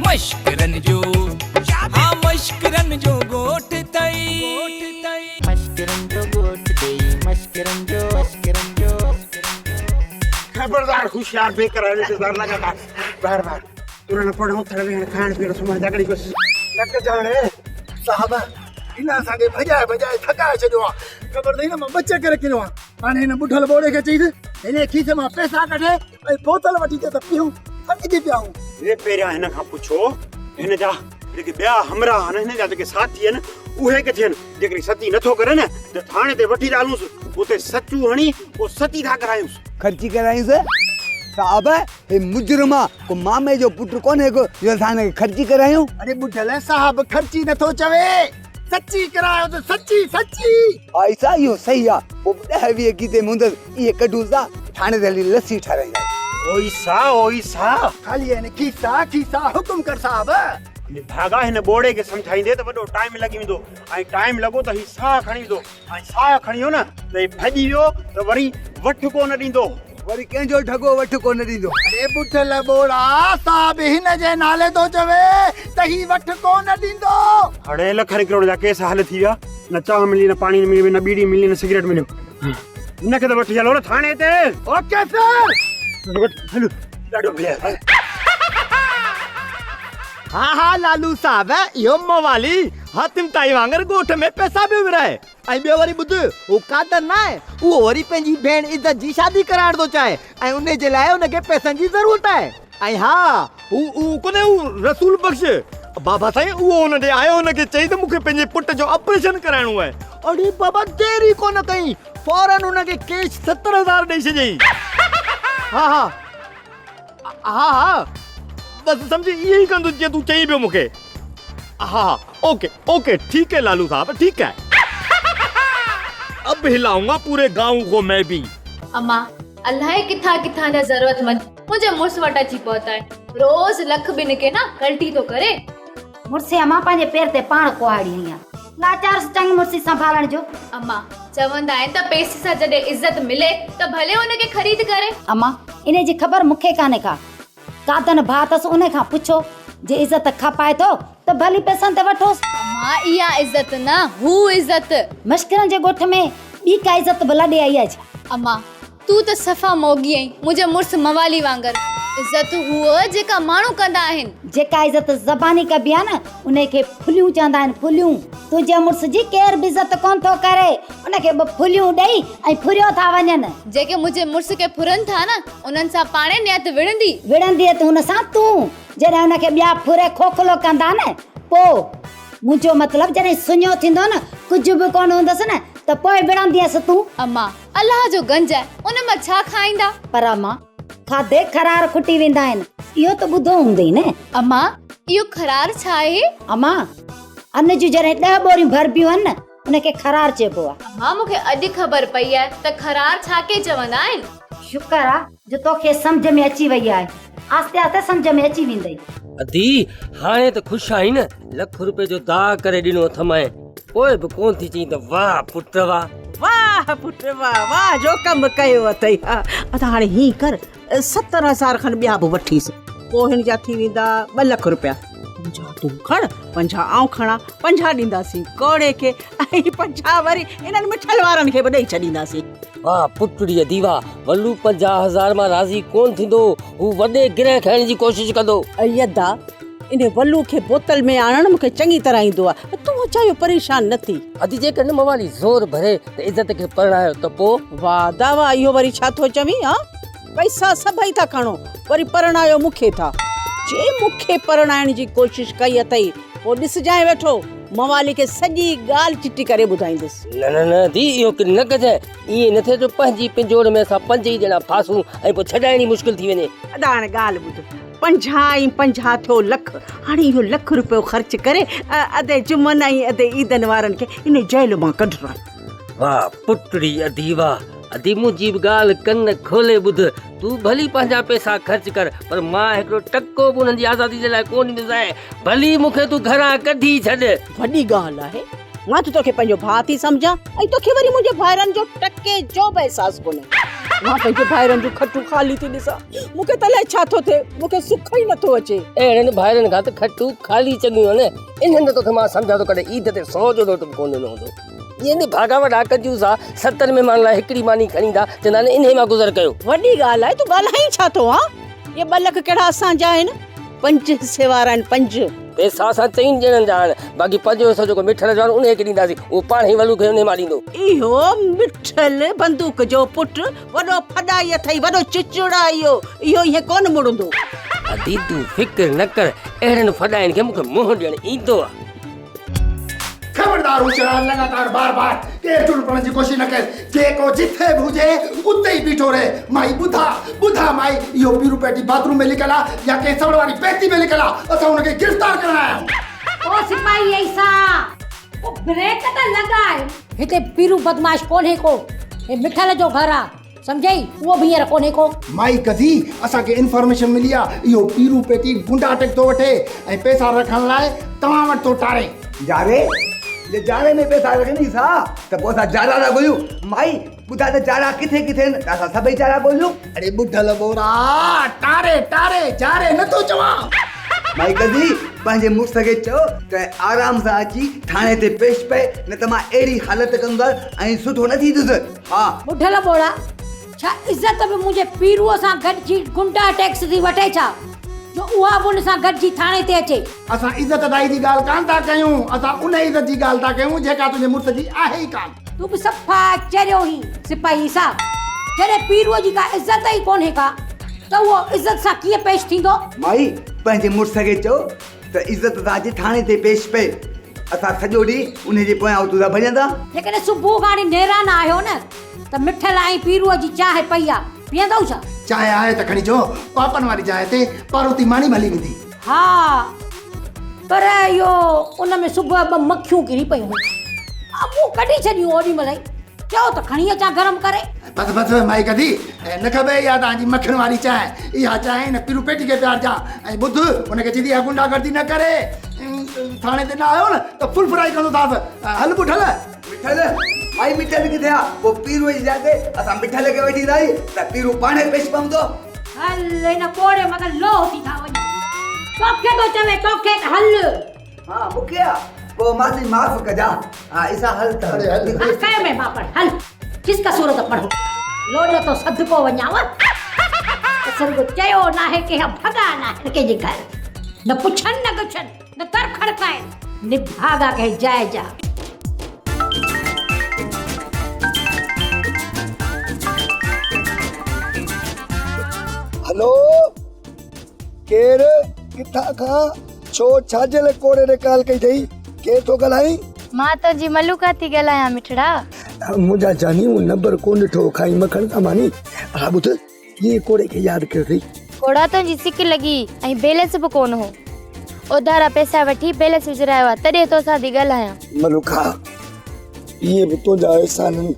मश्करन जो हाँ मश्करन जो गोठ तई मश्करन जो गोठ तई मश्करन जो खबरदार होशियार बेकरार इंतजार लगा बार बार उन्होंने पढ़ो थड़वे खान पीण सुम्हण जागड़ी कोशिश न जाने साहब इना सागे भजाए भजाए थका छॾियो आहे ख़बर अथई न मां बचे करे किनो आहे हाणे हिन ॿुढल ॿोड़े खे चईसि हिन खीसे मां पैसा कढे ऐं बोतल वठी दे त पियूं समझी पियाऊं हे पहिरियां हिन खां पुछो हिन जा जेके ॿिया हमरा आहिनि हिन जा जेके साथी आहिनि उहे किथे आहिनि जेकॾहिं सती नथो करे न त थाणे ते वठी डालूंसि उते सचू हणी पोइ सती था करायूंसि खर्ची करायूंसि साहब हे मुजरमा को मामे जो पुट कोने को जो थाने खर्ची करायूं अरे ॿुढल साहब खर्ची नथो चवे सच्ची करायो तो सच्ची सच्ची ऐसा यो सही आ वो 10-20 कीते मुंदस ये कढूसा थाने दली लस्सी ठराई ओइसा खाली है ने खीसा हुकुम कर साहब भागा हिन बोड़े के समझाइंदे त वडो टाइम लगी वेंदो ऐं टाइम लगो त ही साह खणी वेंदो ऐं साह खणियो न त भॼी वियो त वरी वठ को न ॾींदो वरी कंहिंजो ठगो वठ को न ॾींदो अरे ॿुढल बोड़ा साहब हिन जे नाले तो चवे त ही वठ को न ॾींदो अड़े लखनि करोड़ जा केस हल थी विया न चाह मिली न पानी मिली न बीड़ी मिली न सिगरेट मिलियो इनखे त वठी हलो न थाणे ते ओके सर हलो ॾाढो बढ़िया हाँ लालू साहब यो मवाली हातिम ताई वांगर गोठ में पैसा भी विराए ऐं ॿियो वरी ॿुध वो कादर ना आहे वो वरी पंहिंजी भेण इज्जत जी शादी कराइण थो चाहे ऐं उन जे लाइ उनखे पैसनि जी ज़रूरत आहे ऐं हा उ कोने रसूल बख्श बाबा साईं उहो उन ॾे आयो उनखे चई त मूंखे पंहिंजे पुट जो ऑपरेशन कराइणो आहे अड़े बाबा देरी कोन कई फौरन उनखे कैश 70,000 ॾेई छॾियईं हा बस समझी यही कंदो जे तू चई पियो मूंखे हाँ ओके ठीक है लालू साहब ठीक है अब हिलाऊंगा पूरे गांव को मैं भी अम्मा अल्लाह किथा किथा जा जरूरतमंद मुझे मुर्स वट अची पहुता है रोज लख बिन के ना गलती तो करे मुर्सी अम्मा पंहिंजे पेर ते पाण कुहाड़ी आहियां लाचार चंग मुर्सी संभालण जो अम्मा चवंदा आहिनि त पैसे सां जॾहिं इज्जत मिले त भले उनखे ख़रीद करे अम्मा इन जी ख़बर मूंखे काने का कादन भाउ अथसि उन खां पुछो जे इज्जत खपाए थो त भली पैसनि ते वठोसि अम्मा इहा इज्जत न हू इज्जत मश्करनि जे ॻोठ में ॿी का इज्जत भला ॾे आई आहे अम्मा तू त सफ़ा मोगी आहीं मुंहिंजे मुड़ुस मवाली वांगर इज्जत हुअ जेका माण्हू कंदा आहिनि जेका इज्जत ज़बानी कबी आहे न उनखे फुलियूं चवंदा आहिनि फुलियूं तुंहिंजे मुड़ुस जी केर बि इज्जत कोन थो करे उनखे ॿ फुलियूं ॾेई ऐं फुरियो था वञनि जेके मुंहिंजे मुड़ुस खे फुरनि था न उन्हनि सां पाणे नियत विढ़ंदी त हुन सां तूं जॾहिं उनखे ॿिया फुरे खोखलो कंदा न पोइ मुंहिंजो मतिलबु जॾहिं सुञो थींदो न कुझु बि कोन हूंदसि न त पोइ विढ़ंदीअसि तूं अम्मा अल्लाह जो गंज आहे उन मां छा खाईंदा पर अम्मा खाधे खरार खुटी वेंदा आहिनि इहो त ॿुधो हूंदई न अम्मा इहो खरार छा आहे अम्मा अन्न जूं जॾहिं 10 बोरियूं भरबियूं आहिनि न उनखे खरार चइबो आहे अम्मा मूंखे अॼु ख़बर पई आहे त खरार छा के चवंदा आहिनि शुक्र आहे जो तोखे सम्झ में अची वई आहे आस्ते आस्ते सम्झ में अची वेंदई अदी हाणे त ख़ुशि आई न लख रुपए जो दाग करे ॾिनो थमाए पोइ बि कोन थी चई त वाह पुट वाह पुट वाह जो कम कयो अथई अथा हाणे ही कर 70,000 खन ॿिया बि वठीसि पोइ हिन जा थी वेंदा 2 लख रुपया 50 तूं खण 50 आऊं खणा 50 ॾींदासीं कोड़े खे ऐं 50 वरी इन्हनि मिठल वारनि खे बि ॾेई छॾींदासीं वाह पुटड़ीअ दीवा वल्लू 50,000 मां राज़ी कोन थींदो हू वॾे गिरह खाइण जी कोशिशि कंदो यदा इन वल्लू खे बोतल में आणण मूंखे चङी तरह ईंदो आहे तूं अचायो परेशान न थी अदी जेकर न मवाली ज़ोर भरे त इज्जत खे परणायो त पोइ वाह दावा इहो वरी छा थो चवीं हा पैसा सभई था खणो वरी परणायो मूंखे था जे मूंखे परणाइण जी कोशिशि कई अथई पोइ ॾिसजांइ वेठो मवाली खे सॼी ॻाल्हि चिटी करे ॿुधाईंदुसि न दी इहो न कजांइ ईअं न थिए जो पंहिंजी पिंजोड़ में असां 5 ई ॼणा फासूं ऐं पोइ छॾाइणी मुश्किल थी वञे अदा हाणे ॻाल्हि ॿुध 50 थियो लख हाणे इहो लख रुपयो ख़र्च करे अधे जुमन ऐं अधे ईदन वारनि खे इन जेल मां कढणो वाह पुटड़ी अदीवा अदी मुंहिंजी बि ॻाल्हि कन खोले ॿुध तूं भली पंहिंजा पैसा ख़र्च कर पर मां हिकिड़ो टको बि उन्हनि जी आज़ादी जे लाइ कोन ॾींदुसि भली मूंखे तूं घरां कढी छॾ वॾी ॻाल्हि आहे मां त तोखे पंहिंजो भाउ थी सम्झां ऐं तोखे वरी मुंहिंजे भाइरनि जो टके जो बि अहसासु कोन्हे मां पंहिंजे भाइरनि जूं खटूं ख़ाली थी ॾिसां मूंखे त अलाए छा थो थिए मूंखे सुख ई नथो अचे अहिड़नि भाइरनि खां त खटूं ख़ाली चङियूं आहिनि इन्हनि तोखे मां सम्झां थो कॾहिं ईद ते 100 जो नोट कोन ॾिनो हूंदो ईअं भागा वॾा कंजूस आहे 70 महिमान लाइ हिकिड़ी मानी खणी ईंदा चवंदा आहिनि इन मां गुज़र कयो वॾी ॻाल्हि आहे तूं ॻाल्हाई छा थो हा ये 2 लख कहिड़ा असांजा आहिनि 5 हिसे वारा आहिनि 5 पैसा असां 3 ॼणनि जा आहिनि बाक़ी 5 हिसो जेको मिठल जो आहे उन खे ॾींदासीं उहो पाण ई वलू खे उन मां ॾींदो इहो मिठल बंदूक जो पुट वॾो फॾाई अथई वॾो चिचुड़ा इहो ईअं कोन मुड़ंदो अदी तूं फिक्र न कर अहिड़नि फॾाइनि खे मूंखे मुंहुं ॾियणु ईंदो आहे खबरदार उछाल लगातार बार बार केर टुर पड़ण जी कोशिश न कर जेको जिथे भी हुजे उते ही बीठो रहे माई बुधा माई इहो पीरू पेटी बाथरूम में लिखला या के सवड़ वाली पेटी में लिखला असां उनके गिरफ्तार करना है ओ सिपाही ऐसा ओ ब्रेक त लगाए हिते पीरू बदमाश कोन्हे को हे मिठल जो घर आ समझई वो भी हींअर कोन्हे को माई कधी असां के इन्फॉर्मेशन मिली आहे इहो पीरू पेटी गुंडा अटैक तो वठे ऐं पैसा रखण लाइ तव्हां वटि तो टारे जारे ये जारे में पैसा रखनी सा त पोइ असां जारा था ॻोल्हियूं माई ॿुधा त जारा किथे किथे आहिनि त असां सभई जारा ॻोल्हियूं अरे बुढ़ल बोरा टारे जारे न तो चवां माई कधी पंहिंजे मुड़ुस खे चओ त आराम सां अची थाणे ते पेश पए न त मां अहिड़ी हालत कंदुसि ऐं सुठो न थींदुसि हा बुढ़ल बोड़ा छा इज्जत बि मुंहिंजे पीरूअ सां गॾिजी गुंडा टैक्स थी वठे छा जो उहा बि उन सां गॾिजी थाणे ते अचे असां इज्जत दाई जी ॻाल्हि कान था कयूं असां उन इज्जत जी ॻाल्हि था कयूं जेका तुंहिंजे मुड़ुस जी आहे ई कान तू बि सफ़ा चरियो ई सिपाही साहब जॾहिं पीरूअ जी का इज्जत ई कोन्हे का त उहो इज्जत सां कीअं पेश थींदो माई पंहिंजे मुड़ुस खे चओ त इज्जत सां अची थाणे ते पेश पए असां सॼो ॾींहुं उन जे पोयां उतूं था भॼंदा जेकॾहिं सुबुह खाणी नेरान आहियो न त मिठल ऐं पीरूअ जी चांहि पई आहे पीअंदव छा चाहे आहे त खणी चो पापन वारी जाइ ते पार्वती मानी भली वेंदी हा पर इहो उन में सुबुह 2 मक्खियूं किरी पयूं मूं कढी छॾियूं ओॾी महिल चओ त खणी अचां गरम करे बस माई कधी न खबे या तव्हांजी मक्खण वारी चांहि इहा चांहि न पीरू पेटी खे प्यार जा ऐं ॿुध उनखे चईंदी आहे गुंडागर्दी न करे थाणे ते न आयो न त फुल फ्राई कंदो अथसि हल बुठल मिठल माई मिठल किथे आहे पोइ पीरूअ जी जाइ ते असां मिठल खे वठी ईंदासीं त पीरू पाणे पेश पवंदो हल हिन कोड़े मगरि लोह थी था वञे तोखे थो चवे तोखे हल हा मूंखे आहे पोइ मासी माफ़ कजा हा इसा हल त कयो में बापड़ हल किसका सूरत पढ़ो लोॾो तो सदको वञाव असल को चयो ना है के भगा ना है के जे घर न पुछन न गुछन न तर खड़काए निभागा के जाए जा हेलो केर किथां खां छो छाजे लाइ कोड़े ने कॉल कई अथई केर थो ॻाल्हाई मां तो जी मलूका थी ॻाल्हायां मिठड़ा मुंहिंजा जानी नंबर कोन ॾिठो खाई मखण सां मानी हा ॿुध कीअं कोड़े खे यादि कयो अथई कोड़ा तो जी सिक लगी ऐं बैलेंस बि कोन हो उधारा पैसा वठी बैलेंस विझरायो आहे तॾहिं तोसां थी ॻाल्हायां मलूका इहे बि तुंहिंजा एहसाननि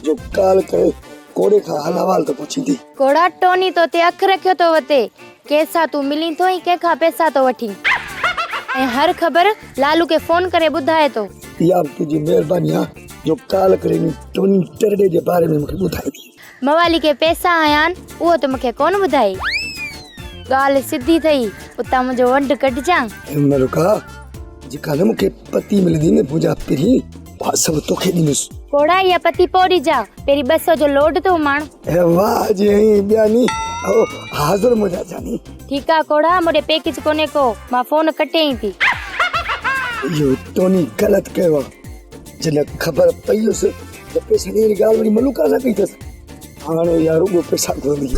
जो काल करे कोड़े खां हाल अहवाल त पुछींदी कोड़ा टोनी तो ते अख रखियो तो वते कंहिंसां तूं मिली थो ऐं कंहिंखां पैसा तो वठी ऐं हर ख़बर लालू के फोन करे ॿुधाए तो इहा तुंहिंजी महिरबानी आहे जो काल करे टोनी टरडे जे बारे में मूंखे ॿुधाई थी मवाली के पैसा आया आहिनि उहो त मूंखे कोन ॿुधाई ॻाल्हि सिधी थई उतां मुंहिंजो वंड कढजां मलूका जेका न मूंखे पती मिलंदी न मुंहिंजा पहिरीं पाण सभु तोखे ॾींदुसि कोड़ा या पति पोड़ी जा पहिरीं 200 जो लोड तो माण वाह जी ॿियानी हाज़िर मुंहिंजा जानी ठीकु आहे कोड़ा मुंहिंजे पैकेज कोन्हे को मां फोन कटेई थी इहो टोनी ग़लति कयो आहे जॾहिं ख़बर पई हुयसि त पैसा ॾियण जी ॻाल्हि वरी मलूका न कई अथसि हाणे यार रुॻो पैसा घुरंदी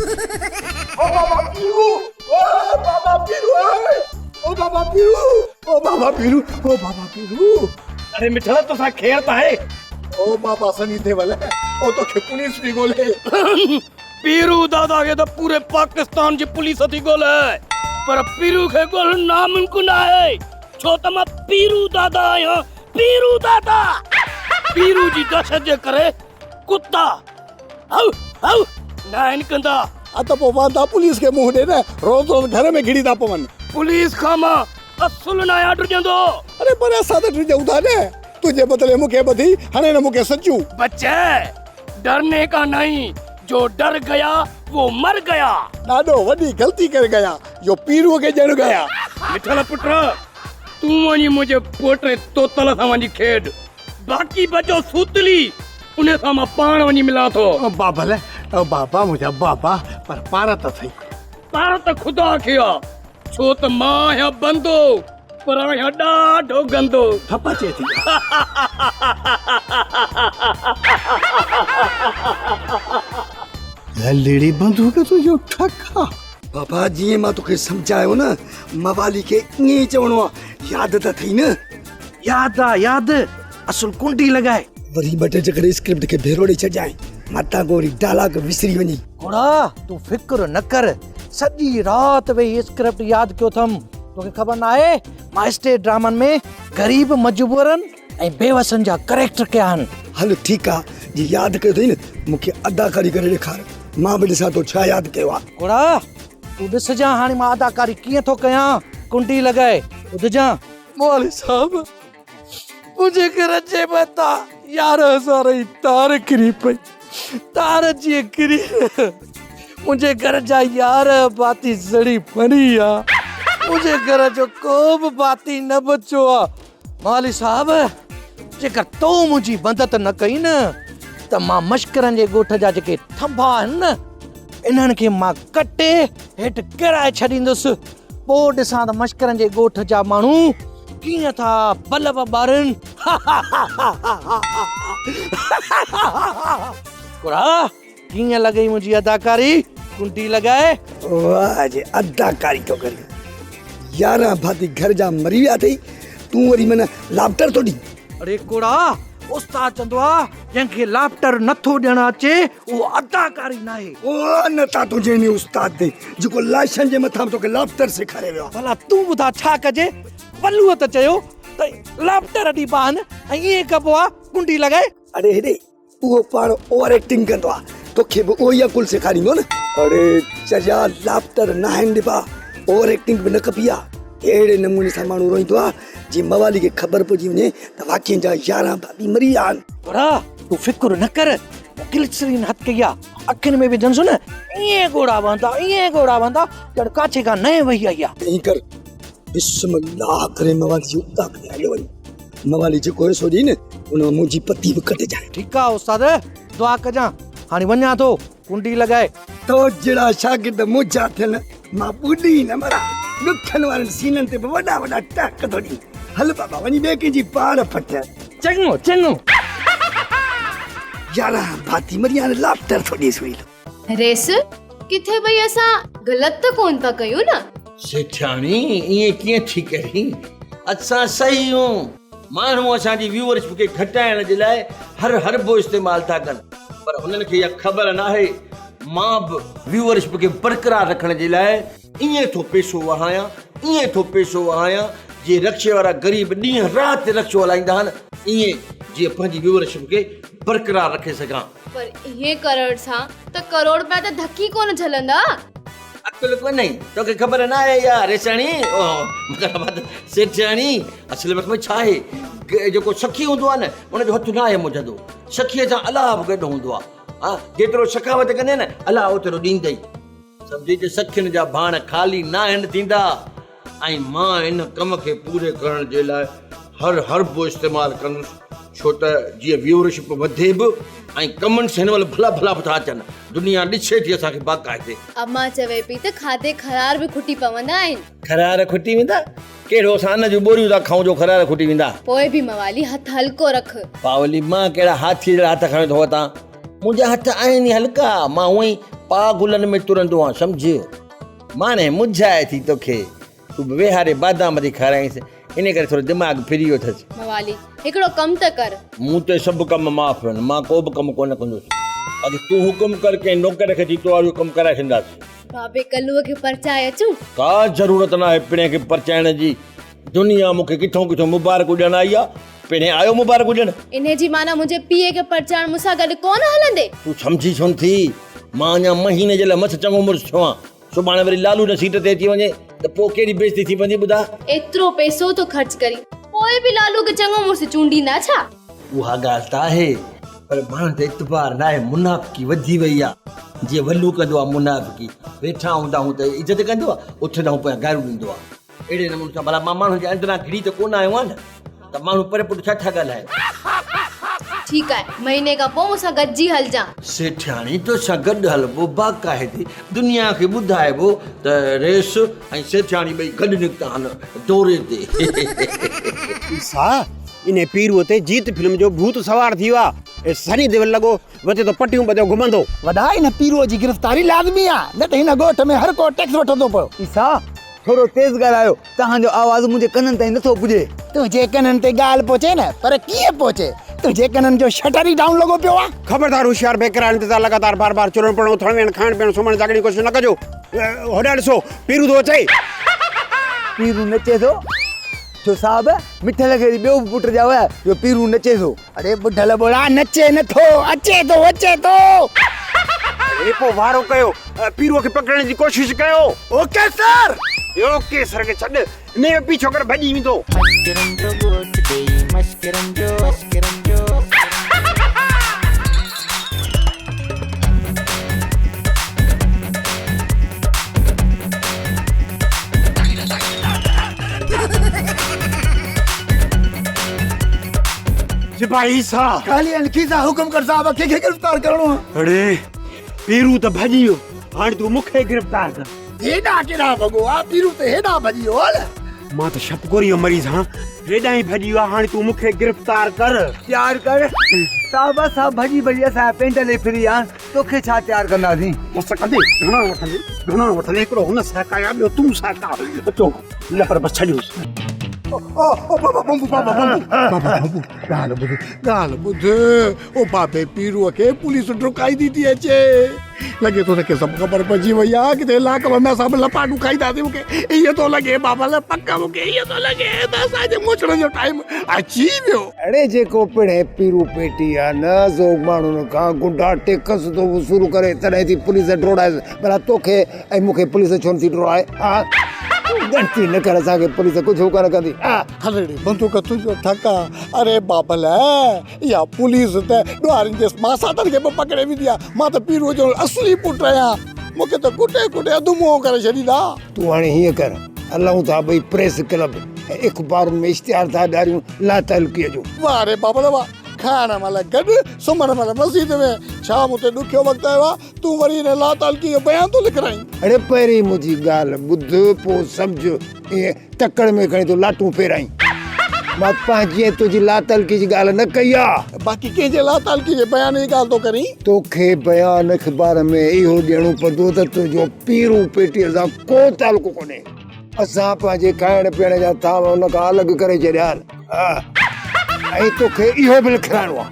अरे मिठल तोसां खेर त आहे ओ बाबा सनी थे वाले ओ तो के पुलिस भी गोले पीरू दादा के तो पूरे पाकिस्तान जी पुलिस थी गोले पर पीरू के गोल नामुमकिन है छो त मां पीरू दादा आहियां पीरू दादा पीरू जी दहशत जे करे कुत्ता हौ हौ नाइन कंदा आ तो वादा पुलिस के मुंह दे न रोज रोज घर में घिड़ी दा पवन पुलिस खामा असुल ना आर्डर जंदो अरे पर असा तो ॾिजऊं था न तुझे बदले मुखे बधी हाणे न मुखे सचू बच्चे डरने का नहीं जो डर गया वो मर गया। ॾाढो वॾी ग़लती करे गया जो पीरूअ खे ॼण गया। मिठल पुट तूं वञी मुंहिंजे पोटे तोतल सां वञी खेॾ, बाक़ी बचो सूतली उन सां मां पाण वञी मिलां थो। बाबा लाइ बाबा मुंहिंजा बाबा, पर पार त सही। पाण त ख़ुदा खे आ, छो त मां आहियां बंदो पर आहियां ॾाढो गंदो। थप्पा चे थी लेडी बंदूक तुंहिंजो ठका। बाबा जीअं मां तोखे सम्झायो न, मवाली खे ईअं ई चवणो आहे। यादि त थई न? याद आ याद, असुल कुंडी लगाए। वरी ॿ टे चकर स्क्रिप्ट खे भेरो ॾेई छॾिजांइ, मतां गोरी डायलॉग विसरी वञी। घोड़ा तू फिक्र न कर, सॼी रात वेही स्क्रिप्ट याद कयो थम। तोखे ख़बर न आहे मां स्टेज ड्रामनि में गरीब मजबूरन ऐं बेवसन जा करेक्टर कया आहिनि। हल ठीकु आहे, जी यादि कयो अथई न, मूंखे अदाकारी करे ॾेखार, मां बि ॾिसां तो छा यादि कयो आहे। घोड़ा तू ॾिसजां हाणे मां अदाकारी कीअं थो कयां। कुंडी लगाए ॿुधजां। मौली साहब मुंहिंजे घर जे मथां 11,000 जी तार किरी पई। तार जीअं किरी मुंहिंजे घर जा यार बाती सड़ी पड़ी आहे। मुंहिंजे घर जो को बि बाती न बचियो आहे। मौली साहब जेकर तो मुंहिंजी मदद न कई न त मां मश्करनि जे ॻोठ जा जेके थंभा आहिनि न, इन्हनि खे मां कटे हेठि किराए छॾींदुसि। पोइ ॾिसां त मश्करनि जे ॻोठ जा माण्हू कीअं था बल्ब ॿारनि। कीअं लॻई मुंहिंजी अदाकारी? कुंडी लगाए। वाह जे अदाकारी तो करे। 11 भाती घर जा मरी विया अथई, तूं वरी मन लाफ्टर तो ॾी। अरे कोड़ा उस्ताद चंदो आहे जंहिंखे लाफ्टर नथो ॾियणु अचे उहो अदाकारी न आहे। ओ नथा तुंहिंजे में उस्ताद दे जेको लाशनि जे मथां तोखे लाफ्टर सेखारे वियो। भला तूं ॿुधा छा कजे? पल्लूअ त चयो त लाफ्टर ॾी पान ऐं ईअं कबो आहे कुंडी लगाए। अरे हेॾे उहो पाण ओवर एक्टिंग कंदो आहे, तोखे बि उहो ई अकुल सेखारींदो न। अरे चया लाफ्टर न आहिनि ॾिबा, ओवर एक्टिंग बि न कबी आहे। अहिड़े नमूने सां माण्हू रोईंदो आहे जीअं मवाली खे ख़बर पइजी वञे त वाक़ई जा 11 भाभी मरी विया आहिनि। तूं फिक्र न कर, ग्लिसरीन हथ कई आहे, अखियुनि में विझंसि न, ईअं घोड़ा बहंदा ईअं घोड़ा बहंदा ॼण काछे खां नए वही आई आहे। ईअं कर, बिस्मिल्लाह करे मवाली जी उता करे हलियो वञे। मवाली जेको हिसो ॾी न उन में मुंहिंजी पती बि कटिजाए। ठीकु आहे उस्ताद, दुआ कजां। हाणे वञा थो, कुंडी लगाए। तो जहिड़ा शागिर्द मुंहिंजा थियनि मां ॿुधी न मरां, ॾुखनि वारनि सीननि ते बि वॾा वॾा टक थो ॾी। हल बाबा वञी ॿिए कंहिंजी पार फट। चङो चङो। 11 भाती मरी हाणे लाफ्टर थो ॾेसि हुई। रेस किथे भई असां ग़लति त कोन था कयूं न? सेठाणी ईअं कीअं थी करी? असां सही हूं, माण्हू असांजी व्यूअरशिप खे घटाइण जे लाइ हर हरबो इस्तेमालु था कनि, पर हुननि खे इहा ख़बर न आहे मां बि व्यूअरशिप खे बरक़रार रखण जे लाइ ईअं थो पैसो वहायां, ईअं थो पैसो वहायां जे रक्शे वारा ग़रीब ॾींहं राति रक्शो हलाईंदा आहिनि, ईअं जीअं पंहिंजी व्यूअरशिप खे बरक़रार रखे सघां। पर ईअं करण सां त करोड़ रुपया त धकी कोन झलंदा। अकुल कोन्हे तोखे ख़बर न आहे यार रेसाणी, सेठाणी असल में छा आहे, जेको सखी हूंदो आहे न उनजो हथु न आहे मुझंदो, सखीअ सां अलाह बि गॾु हूंदो आहे। हा जेतिरो सखावत कंदे न अलाह ओतिरो ॾींदई। सम्झी त सखियुनि जा भाण ख़ाली न आहिनि थींदा, ऐं मां इन कम खे पूरे करण जे लाइ हर हरबो इस्तेमालु कंदुसि, छो त जीअं व्यूअरशिप वधे बि ऐं कमेंट्स हिन महिल भला भला बि था अचनि, दुनिया ॾिसे थी असांखे बाक़ाइदे। अम्मा चवे पई त खाधे खरार बि खुटी पवंदा आहिनि। खरार खुटी वेंदा? कहिड़ो सान जूं बोरियूं था खाऊं जो खरार खुटी वेंदा? पोइ बि मवाली हथ हल्को रख। पावली मां कहिड़ा हाथी जहिड़ा हथ खणे थो वठां? मुंहिंजा हथ आहिनि हल्का, मां उअं ई पा गुलनि में तुरंदो आहियां। सम्झ माने मुंझाए थी तोखे, तूं बि वेहारे बादाम थी खाराईंसि, इन करे थोरो दिमाग़ फिरी वियो अथसि। मवाली हिकिड़ो कमु त कर। मूं ते सभु कम माफ़ आहिनि, मां को बि कमु कोन कंदुसि। अॼु तूं हुकुम कर कंहिं नौकर खे जीतो वारो कमु कराए छॾींदासीं। बाबे कल्लूअ खे परचाए अचूं? का ज़रूरत न आहे पिणे खे परचाइण जी, दुनिया मूंखे किथों किथों मुबारक ॾियणु आई आहे, पिणे आयो मुबारक ॾियणु। इन जी माना मुंहिंजे पीउ खे परचाइण मूंसां गॾु कोन हलंदे? तूं सम्झी छो थी, मां अञा महीने जे लाइ मस चङो मुड़ुसु थियो आहियां, सुभाणे वरी लालू न सीट ते अची वञे त पोइ कहिड़ी बेइज़ती थी पवंदी ॿुधा। एतिरो पैसो तो ख़र्च करी पोइ बि लालू खे चङो मुड़ुसु चूंडींदा छा? उहा ॻाल्हि त आहे, पर माण्हू त इतबार न आहे, मुनाफ़िकी वधी वई आहे। जीअं वल्लू कंदो आहे मुनाफ़िकी, वेठा हूंदा आहियूं त इज़त कंदो आहे, उथंदा आहियूं पिया गारियूं ॾींदो आहे। अहिड़े नमूने सां भला मां माण्हू जे अंदरां घिड़ी त कोन आयो आहे न, त माण्हू पर पुट छा ॻाल्हाए। ठीकु आहे, महीने खां पोइ मूंसां गॾिजी हलजां। सेठियाणी तोसां गॾु हलबो, बाक़ाइदे दुनिया खे ॿुधाइबो त रेस ऐं सेठियाणी ॿई गॾु निकिता आहिनि दौरे ते। ईसा इन पीरूअ ते जीत फिल्म जो भूत सवार थी वियो आहे। सनी देवल लॻो वते तो पटियूं ॿधियो घुमंदो। वॾा इन पीरूअ जी गिरफ़्तारी लाज़मी आहे, न त हिन ॻोठ में हर को टैक्स वठंदो पियो। ईसा थोरो तेज़ ॻाल्हायो, तव्हांजो आवाज़ मुंहिंजे कननि ताईं नथो पुॼे। तुंहिंजे कननि ते ॻाल्हि पहुचे न, पर कीअं पहुचे? तुंहिंजे कननि जो शटर ई डाउन लॻो पियो आहे। ख़बरदार होशियार बेकरार इंतज़ार लगातार बार बार चुरण पड़ो उथण वेहण खाइण पीअण सुम्हण जागण जी कोशिशि न कजो। होॾे ॾिसो पीरू थो अचे। पीरू नचे थो छो साहब? मिठल खे ॿियो बि पुट जा हुया जो पीरू नचे थो। अरे बुढल बोड़ा नचे नथो, अचे थो अचे थो। अरे पोइ वारो कयो, पीरूअ खे पकड़ण जी कोशिशि कयो। Okay sir. ओके सर खे छॾ, इन जो पीछो कर भॼी वेंदो। मस्किरन जो गोट ॾेई मस्किरन जो सिपाही साहब खाली अनखीसा हुकुम कर साहब के गिरफ्तार करणो। अरे पीरू त भॼी वियो, हाणे तूं मूंखे गिरफ़्तार कर। हेॾा केॾा भॻो आहे, पीरू त हेॾा भॼी वियो आहे। मां त शपकोरी जो मरीज़ हां, हेॾा ई भॼी वियो आहे, हाणे तूं मूंखे गिरफ़्तार कर। तयार कर साहब, साहब भॼी भॼी असां पेंट ले फिरी आ, तोखे छा तयार कंदासीं? बस कंदे घणा वठंदे हिकिड़ो हुन साकाया ॿियो तूं साका। अचो न पर बस छॾियोसि। ॻाल्हि ॿुध, ओ बाबे पीरूअ खे पुलिस डुकाई थी थी अचे। लॻे थो कि सभु ख़बर पइजी वई आहे, किथे इलाइक़े में असां लपाटू खाईंदासीं। मूंखे इहो थो लॻे बाबा लाइ पक, मूंखे इहो थो लॻे त असांजे मुछड़ जो टाइम अची वियो। अड़े जेको पिणे पीरू पेटी आहे न, सो माण्हुनि खां गुंडा टेकस थो वसूल करे, तॾहिं थी पुलिस डोड़ाए। भला तोखे ऐं मूंखे पुलिस छो नथी डोड़ाए? हा गणती न कर, असांखे पुलिस कुझु कोन कंदी। हलड़ी बंदूक तुंहिंजो ठका। अरे बाबल इहा पुलिस त ॾुआरनि जे मासातनि खे बि पकड़े वेंदी आहे। मां त पीरूअ जो असली पुटु आहियां, मूंखे त कुटे कुटे अधुमो करे छॾींदा। तूं हाणे हीअं कर, हलूं था भई प्रेस क्लब ऐं अख़बारुनि में इश्तिहार था ॾियारियूं लातालुकीअ जो। वाह रे बाबल वाह, खाइण महिल गॾु सुम्हण महिल मस्जिद में। छा मूं ते ॾुखियो वक़्तु आयो आहे, तूं वरी हिन लातालुकी जो बयान थो लिखाईं? अड़े पहिरीं मुंहिंजी ॻाल्हि ॿुध, पोइ सम्झ। ईअं तकड़ में खणी तूं लाटूं फेराई। मां पंहिंजी तुंहिंजी लातालुकी जी ॻाल्हि न कई आहे। बाक़ी कंहिंजे लातालुकी जे बयान जी ॻाल्हि थो करीं? तोखे बयान अख़बार में इहो ॾियणो पवंदो त तुंहिंजो पीरू पेटीअ सां को तालुको कोन्हे। असां पंहिंजे खाइण पीअण जा थाम हुन खां अलॻि करे छॾिया आहिनि। ऐं तोखे इहो बि लिखाइणो आहे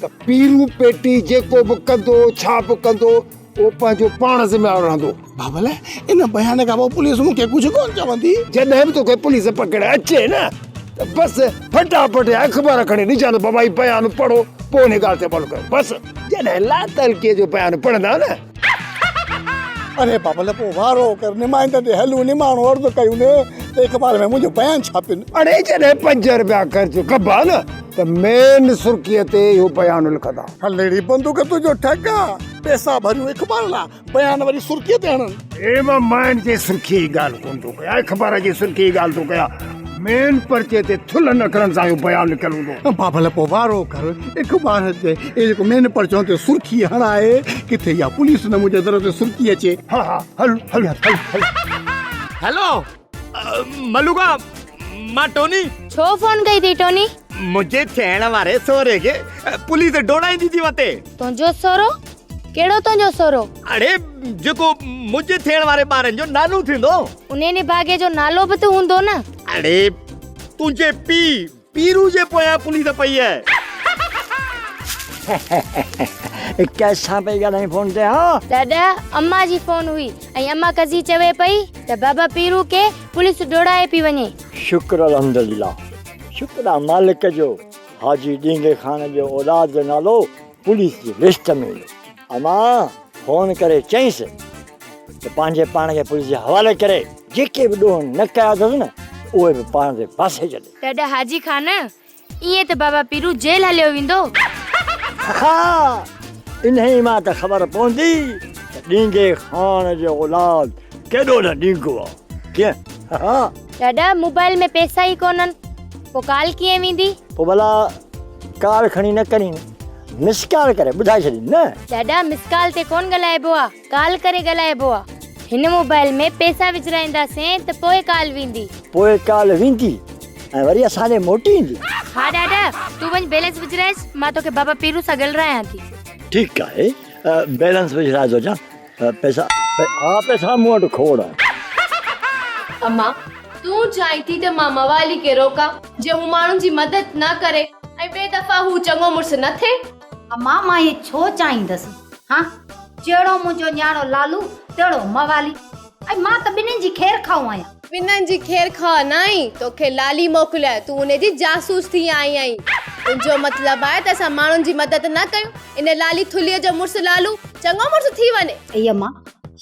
त पीरू पेटी जेको बि कंदो, छा बि कंदो, उहो पंहिंजो पाण ज़िम्मेवार रहंदो। बाबल इन बयान खां पोइ पुलिस मूंखे कुझु कोन चवंदी? जॾहिं बि तोखे पुलिस पकड़े अचे न, त बसि फटाफट अख़बार खणी ॾिजां त बाबा बयान पढ़ो, पोइ हिन ॻाल्हि ते अमल कयो। बसि जॾहिं लातालुकीअ जो बयान पढ़ंदा न। अरे बाबल पोइ वारो कर, निमाइंदे ते हलूं, निमाणो अर्ज़ु कयूं न त अख़बार में मुंहिंजो बयान छापिन। अड़े जॾहिं 5 रुपया ख़र्च कबा न, त मेन सुर्खीअ ते इहो बयान लिखंदा। हलड़ी बंदूक तुंहिंजो ठका, पैसा भरियूं अख़बार लाइ, बयान वरी सुर्खीअ ते हणनि। माइन जे सुर्खीअ जी ॻाल्हि कोन थो कयां, अख़बार जी सुर्खीअ जी ॻाल्हि थो कयां। मेन पर्चे ते थुल न करण सां इहो बयान लिखियलु हूंदो। बाबल पोइ वारो कर, अख़बार ते जेको मेन पर्चो ते सुर्खी हणाए, किथे इहा पुलिस न मुंहिंजे दर ते सुर्खी अचे। हा हा हल हल हल। हेलो मलुका, मां टोनी। छो फोन कई थी टोनी? मुंहिंजे थियण वारे सोरे खे पुलिस डोड़ाईंदी थी वते। तुंहिंजो सोरो? कहिड़ो तुंहिंजो सोरो? अड़े जेको मुंहिंजे थियण वारे ॿारनि जो नालो थींदो, उन भागे जो नालो बि त हूंदो न। अड़े तुंहिंजे पीरू जे पोयां पुलिस पई आहे। कैसा पई ॻाल्हाई फोन ते? हा दादा, अम्मा जी फोन हुई ऐं अम्मा कजी चवे पई त बाबा पीरू के पुलिस डोड़ाए पई वञे। शुक्र अल्हम्दुलिल्लाह, शुक्र आहे मालिक जो। हाजी ॾींगे खान जो औलाद जो नालो पुलिस जी लिस्ट में हुयो। अम्मा फोन करे चईंसि त पंहिंजे पाण खे पुलिस जे हवाले करे, जेके बि ॾोह न कया अथसि न, उहे बि पाण जे पासे छॾे। दादा हाजी खान, ईअं त बाबा पीरू जेल हलियो वेंदो। हा इन्हीं मां त ख़बर पवंदी त ॾींगे खान जो औलाद केॾो न ॾींगो आहे कीअं। हा ॾाॾा मोबाइल में पैसा ई कोन्हनि पोइ कॉल कीअं वेंदी? पोइ भला कार खणी न करी मिस कॉल करे ॿुधाए छॾी न। ॾाॾा मिस कॉल ते कोन ॻाल्हाइबो आहे, कॉल करे ॻाल्हाइबो आहे। हिन मोबाइल में पैसा विझराईंदासीं त पोइ कॉल वेंदी। पोइ कॉल वेंदी ऐं वरी असांजे मोटी ईंदी। हा ॾाॾा तूं वञ बैलेंस विझराइस, मां तोखे बाबा पीरू सां ॻाल्हायां थी। ठीकु आहे बैलेंस विझराए थो जा पैसा। हा पैसा मूं वटि खोड़ आहे। अम्मा तूं चाहीं थी त मां मवाली खे रोकां जे हू माण्हुनि जी मदद न करे ऐं ॿिए दफ़ा हू चङो मुड़ुसु न थिए? अम्मा मां ये छो चाहींदसि? हाँ जहिड़ो मुंहिंजो न्याणो लालू तहिड़ो मवाली, ऐं मां त ॿिन्हिनि जी ख़ैर खाऊं आहियां। ॿिन्हिनि जी ख़ैर खा न आई तोखे लाली मोकिलिया, तूं उनजी जासूस थी आई आहीं। तुंहिंजो मतिलबु आहे त असां माण्हुनि जी मदद न कयूं, इन लाली थुलीअ जो मुड़ुसु लालू चङो मुड़ुसु थी वञे। ऐं अम्मा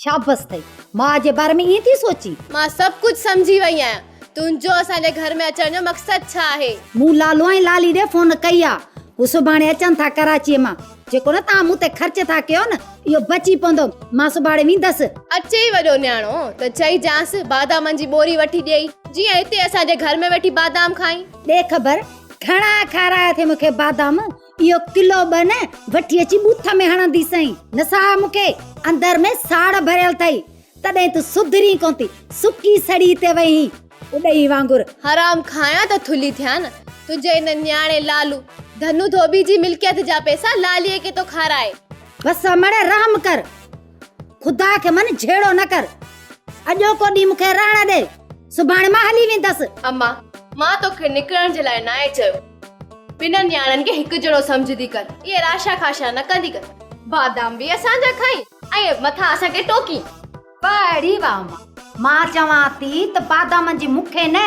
शाबस अथई, मां जे बारे में ईअं थी सोची। मां सभु कुझु सम्झी वई आहियां। तुंहिंजो असांजे घर में अचण जो मक़सदु छा आहे? मूं लालू ऐं लाली ॾे फोन कई आहे, हू सुभाणे अचनि था कराचीअ मां। जेको न तव्हां मूं ते ख़र्च था कयो न इहो बची पवंदो, मां सुभाणे वेंदसि। अचे ई वॾो न्याणो त चई जांसि बादामनि जी बोरी वठी ॾेई, जीअं हिते असांजे घर में वेठी बादाम खाई। ॾे ख़बर घणा खाराया थे मूंखे बादाम, इहो किलो ॿ न वठी अची बूथ में हणंदी सही। न सा मूंखे अंदर में साड़ भरियल अथई, तॾहिं तूं सुधरी कोन थी, सुकी सड़ी ते वही उॾई वांगुर। हराम खाया त थुली थिया न। तुंहिंजे इन न्याणे लालू धनु धोबी जी मिल्कियत जा पैसा लालीअ खे तो खाराए। बस मड़े रहम कर, खुदा खे मन झेड़ो न कर। अॼो को ॾींहुं मूंखे रहण ॾे, सुभाणे मां हली वेंदसि। अम्मा मां तोखे निकिरण जे लाइ न आहे चयो। ॿिन्हिनि न्याणनि खे हिकु जहिड़ो सम्झदी कर, इहे राशा खाशा न कंदी कर। बादाम बि असांजा खाई ऐं मथां असांखे टोकी। बड़ी वाह मां चवां थी त बादामनि जी मूंखे न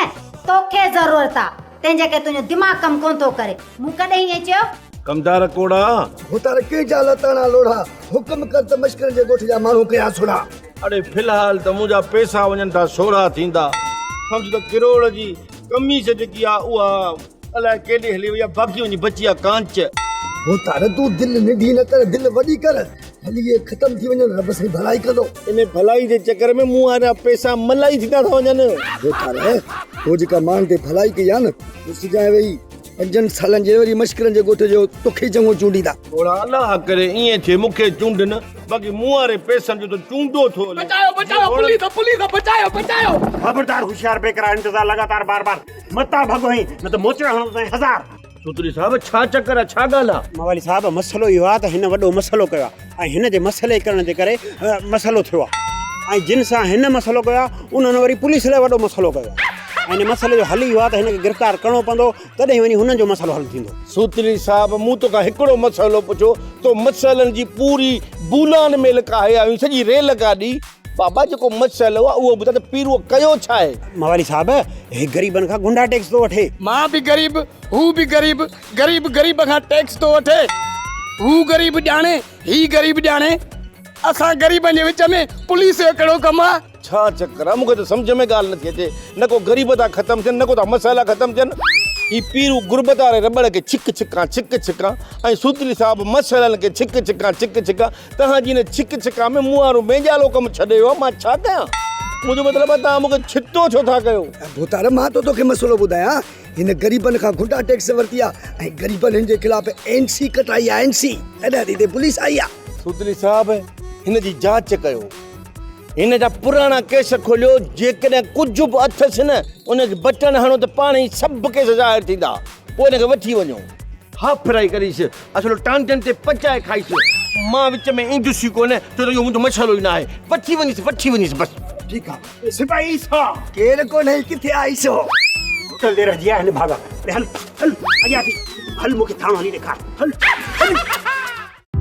तोखे ज़रूरत आहे, तंहिंजे करे तुंहिंजो दिमाग़ कमु कोन थो करे। मूं कॾहिं ईअं चयो? कमदार कोड़ा भूतार के जा लताना लोढ़ा हुक्म कर त मश्करनि जे ॻोठ जा माण्हू कया सुड़ा। अरे फिलहाल त मुंहिंजा पैसा वञनि था सोढ़ा थींदा। सम्झ त किरोड़ जी कमीस जेकी आहे उहा अलाए केॾे हली वई आहे, बाक़ी वञी बची आहे कांच। भूतार तूं दिलि निढी न कर, दिलि वॾी कर, हली ये ख़तम थी वञनि, रब साईं भलाई कंदो। इन भलाई जे चकर में मूं वारा पैसा मलाई थींदा था वञनि। भूतार हो जेका माण्हुनि ते भलाई कई आहे न, सुजाए वई 5 सालनि जे वरी मश्करनि जे ॻोठ जो तोखे चङो चूंडींदा। थोड़ा अल्लाह करे ईअं थिए मूंखे चूंड न, बाक़ी मूं वारे पैसनि जो त चूंडो थो हले। बचाओ बचाओ पुलिस पुलिस बचाओ बचाओ। खबरदार होशियार बेकरार इंतजार लगातार बार बार मता भगो ही न त मोचड़ा हणो ताईं 1000। सूत्री साहब छा चक्कर आहे, छा ॻाल्हि आहे? मवाली साहब मसलो इहो आहे त हिन वॾो मसलो कयो आहे ऐं हिन जे मसले करण जे करे मसलो थियो आहे, ऐं जिन सां हिन मसलो कयो आहे उन्हनि वरी पुलिस लाइ वॾो मसलो कयो आहे, ऐं हिन मसले जो हल इहो आहे त हिनखे गिरफ़्तार करिणो पवंदो, तॾहिं वञी हुननि जो मसलो हल थींदो। सूत्री साहब मूं तोखां हिकिड़ो मसइलो पुछो तो मसइलनि जी पूरी बूलान में लिकाए आयूं, सॼी रेल गाॾी। बाबा जेको मसइलो आहे उहो ॿुधाए त पीरो कयो छा आहे? मवाली साहब हे ग़रीबनि खां गुंडा टैक्स थो वठे। मां बि गरीब, हू बि गरीब, गरीब गरीब खां टैक्स थो वठे। हू गरीब ॼाणे, ही गरीब ॼाणे, असां गरीबनि जे विच में पुलिस जो कहिड़ो कमु आहे? छा चक्कर आहे, मूंखे त सम्झ में ॻाल्हि नथी अचे। न को ग़रीब था ख़तमु थियनि, न को था मसइला ख़तमु थियनि। ही पीरू गुरबत वारे रबड़ खे छिक छिकां ऐं सूत्री साहब मसइलनि खे छिक छिकां। तव्हांजी हिन छिक छिकां में मूं वारो बेजालो कमु छॾियो आहे, मां छा कयां? मुंहिंजो मतिलबु आहे तव्हां मूंखे छितो छो था कयो? भूतार मां तो तोखे मसलो ॿुधायां, हिन ग़रीबनि खां गुंडा टैक्स वरिती आहे ऐं ग़रीबनि हिन जे ख़िलाफ़ NC कटाई आहे, NC हेॾा दी पुलिस आई आहे। सूत्री साहब हिन जी जांच कयो, हिन जा पुराणा केस खोलियो, जेकॾहिं कुझु बि अथसि न उनखे बटन हणो त पाण ई सभु केस ज़ाहिर थींदा, पोइ हिनखे वठी वञो, हाफ फ्राई करीसि, असलो टांटनि ते पचाए खाईसि। मां विच में ईंदुसि कोन, छो त इहो मुंहिंजो मसइलो ई न आहे। वठी वञीसि बसि। ठीकु आहे सिपाही सा केरु कोन्हे, किथे आईसो? होटल दे रही है भागा। हल हल अॻियां थी हल, मूंखे थाणो हली ॾेखार। हल हल।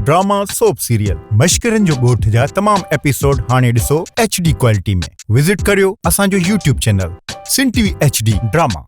ड्रामा सोप सीरियल मश्करनि जो ॻोठ जा तमाम एपिसोड हाणे ॾिसो HD क्वालिटी में। विज़िट करियो असांजो YouTube चैनल सिन TV HD ड्रामा।